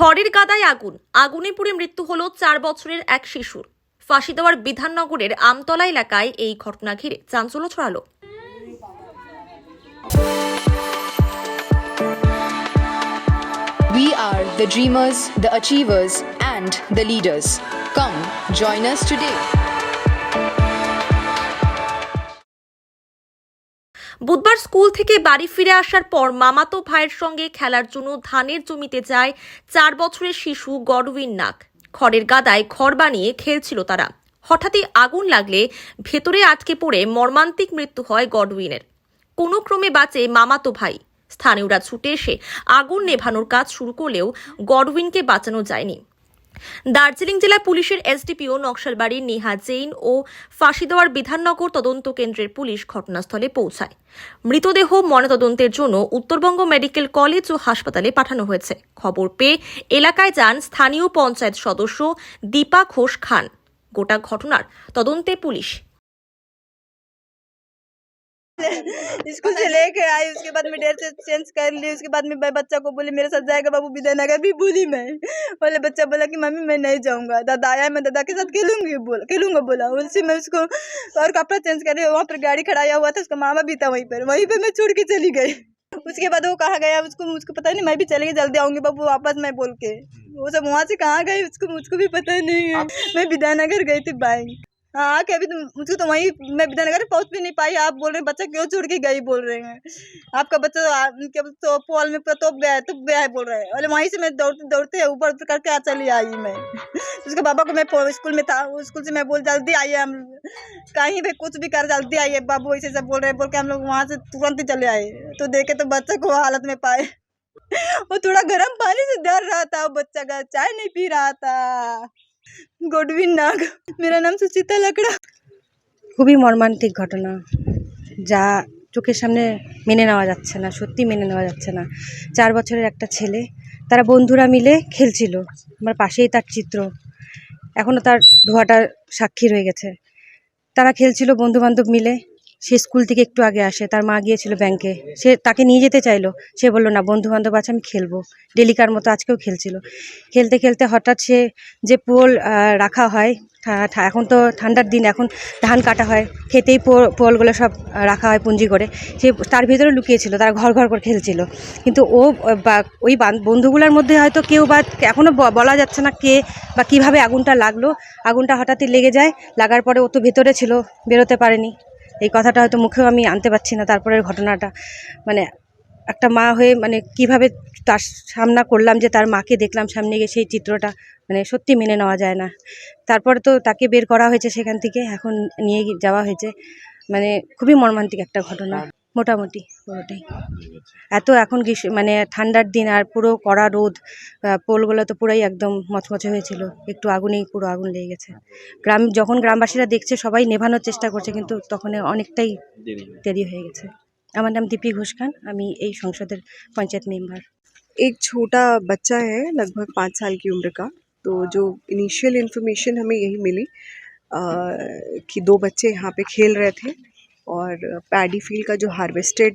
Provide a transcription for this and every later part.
খড়ের গাদায় আগুন, আগুনে পুড়ে মৃত্যু হলো 4 বছরের এক শিশুর। ফাঁসি দেওয়ার বিধাননগরের আমতলা এলাকায় এই ঘটনা ঘিরে চাঞ্চল্য ছড়ালো। We are the dreamers, the achievers, and the leaders. Come, join us today. বুধবার স্কুল থেকে বাড়ি ফিরে আসার পর মামাতো ভাইয়ের সঙ্গে খেলার জন্য ধানের জমিতে যায় 4 বছরের শিশু গডউইন নাগ। খড়ের গাদায় ঘর বানিয়ে খেলছিল তারা। হঠাৎই আগুন লাগলে ভেতরে আটকে পড়ে মর্মান্তিক মৃত্যু হয় গডউইনের। কোনো ক্রমে বাঁচে মামাতো ভাই। স্থানীয়রা ছুটে এসে আগুন নেভানোর কাজ শুরু করলেও গডউইনকে বাঁচানো যায়নি। দার্জিলিং জেলা পুলিশের এসডিপিও নকশালবাড়ির নেহা জৈন ও ফাঁসি দেওয়ার বিধাননগর তদন্ত কেন্দ্রের পুলিশ ঘটনাস্থলে পৌঁছায়। মৃতদেহ ময়নাতদন্তের জন্য উত্তরবঙ্গ মেডিকেল কলেজ ও হাসপাতালে পাঠানো হয়েছে। খবর পেয়ে এলাকায় যান স্থানীয় পঞ্চায়েত সদস্য দীপা ঘোষ খান। গোটা ঘটনার তদন্তে পুলিশ। स्कूल से लेके आई, उसके बाद में ड्रेस चेंज कर ली। उसके बाद में बच्चा को बोली मेरे साथ जाएगा बाबू विद्यानगर, भी बोली मैं। बोले बच्चा बोला कि मम्मी मैं नहीं जाऊंगा, दादा आया मैं दादा के साथ खेलूंगा बोला। उसी में उसको और कपड़ा चेंज कर रही, वहाँ पर गाड़ी खड़ाया हुआ था, उसका मामा भी था वहीं पर मैं छोड़ के चली गई। उसके बाद वो कहाँ गया मुझको पता नहीं। मैं भी चली गई, जल्दी आऊंगी बाबू वापस मैं बोल के। वो सब वहाँ से कहाँ गई मुझको भी पता नहीं है। मैं विद्यानगर गई थी बैंक। हाँ कि अभी तो मुझको तो वहीं मैं विद्यानगर पहुंच भी नहीं पाई। आप बोल रहे हैं बच्चा क्यों छोड़ के गई बोल रहे हैं। आपका बच्चा क्या तो पोल में तो गया है बोल रहे हैं। अरे वहीं से मैं दौड़ते ऊपर करके चली आई मैं। उसके बाबा को मैं स्कूल में था, स्कूल से मैं बोल जल्दी आइए, हम कहीं भी कुछ भी कर जल्दी आइए बाबू, ऐसे सब बोल रहे हैं। बोल के हम लोग वहाँ से तुरंत ही चले आए तो देखे तो बच्चे को हालत में पाए। वो थोड़ा गर्म पानी से डर रहा था, वो बच्चा का चाय नहीं पी रहा था। গডউইন নাগ, मेरा नाम সুচিতা লাকড়া। খুবই মর্মান্তিক ঘটনা, যা চোখের সামনে মেনে নেওয়া যাচ্ছে না, সত্যি মেনে নেওয়া যাচ্ছে না। 4 বছরের একটা ছেলে, তারা বন্ধুরা মিলে খেলছিল, আমার পাশেই তার চিত্র, এখনও তার ধোঁয়াটা সাক্ষী রয়ে গেছে। তারা খেলছিল বন্ধুবান্ধব মিলে। সে স্কুল থেকে একটু আগে আসে, তার মা গিয়েছিল ব্যাংকে, সে তাকে নিয়ে যেতে চাইলো, সে বলল না বন্ধুবান্ধব আছে আমি খেলবো। ডেলিকার মতো আজকেও খেলছিল। খেলতে খেলতে হঠাৎ সে যে পোল রাখা হয়, এখন তো ঠান্ডার দিন, এখন ধান কাটা হয়, খেতেই পোলগুলো সব রাখা হয় পুঞ্জি করে, সে তার ভিতরে লুকিয়েছিল, তারা ঘর ঘর করে খেলছিল। কিন্তু ওই বন্ধুগুলোর মধ্যে হয়তো কেউ বা এখনও বলা যাচ্ছে না কে বা কীভাবে আগুনটা লাগলো। আগুনটা হঠাৎই লেগে যায়, লাগার পরে ও তো ভেতরে ছিল, বেরোতে পারেনি। এই কথাটা হয়তো মুখেও আমি আনতে পারছি না। তারপরের ঘটনাটা মানে একটা মা হয়ে মানে কিভাবে তার সামনা করলাম, যে তার মাকে দেখলাম সামনে গিয়ে, সেই চিত্রটা মানে সত্যি মেনে নেওয়া যায় না। তারপরে তো তাকে বের করা হয়েছে সেখান থেকে, এখন নিয়ে যাওয়া হয়েছে। মানে খুবই মর্মান্তিক একটা ঘটনা, মোটামুটি পুরোটাই। এত এখন মানে ঠান্ডার দিন আর পুরো কড়া রোদ, পোলগুলো তো পুরোই একদম মচমচে হয়েছিল, একটু আগুনেই পুরো আগুন লেগে গেছে। যখন গ্রামবাসীরা দেখছে সবাই নেভানোর চেষ্টা করছে, কিন্তু তখন অনেকটাই দেরি হয়ে গেছে। আমার নাম दीपी घोष खान, আমি এই সংসদের পঞ্চায়েত মেম্বার। एक छोटा बच्चा है लगभग 5 साल की उम्र का। तो जो इनिशियल इन्फॉर्मेशन हमें यही मिली कि 2 बच्चे यहाँ पे खेल रहे थे और पैडी फील्ड का जो हार्वेस्टेड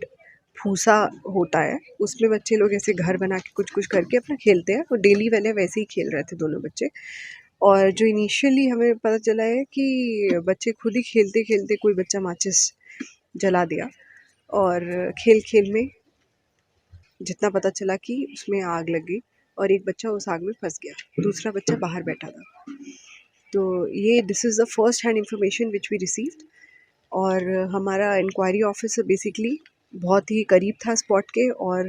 भूसा होता है उसमें बच्चे लोग ऐसे घर बना के कुछ कुछ करके अपना खेलते हैं। तो डेली वाले वैसे ही खेल रहे थे दोनों बच्चे। और जो इनिशियली हमें पता चला है कि बच्चे खुद ही खेलते खेलते कोई बच्चा माचिस जला दिया और खेल खेल में जितना पता चला कि उसमें आग लग गई और एक बच्चा उस आग में फंस गया, दूसरा बच्चा बाहर बैठा था। तो ये this is the first hand information which we received. और हमारा इंक्वायरी ऑफिसर बेसिकली बहुत ही करीब था स्पॉट के, और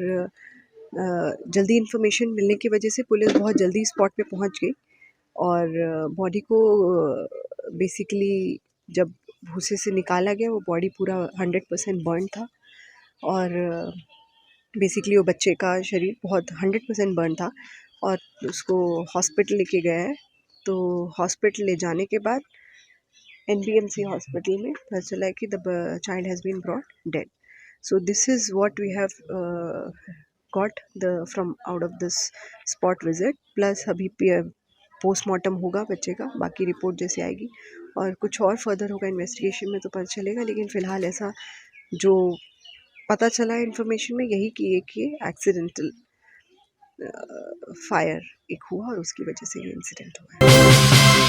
जल्दी इन्फॉर्मेशन मिलने की वजह से पुलिस बहुत जल्दी स्पॉट पे पहुंच गई और बॉडी को बेसिकली जब भूसे से निकाला गया वो बॉडी पूरा 100% बर्न था। और बेसिकली वो बच्चे का शरीर बहुत 100% बर्न था और उसको हॉस्पिटल लेके गए हैं। तो हॉस्पिटल ले जाने के बाद NBMC हॉस्पिटल में पता चला है कि the child has been brought dead. So this is what we have got from out of this spot visit. Plus अभी पोस्टमार्टम होगा बच्चे का, बाकी रिपोर्ट जैसे आएगी और कुछ और फर्दर होगा इन्वेस्टिगेशन में तो पता चलेगा। लेकिन फ़िलहाल ऐसा जो पता चला है इन्फॉर्मेशन में यही कि एक ये एक्सीडेंटल फायर एक हुआ और उसकी वजह से ये इंसिडेंट हुआ है।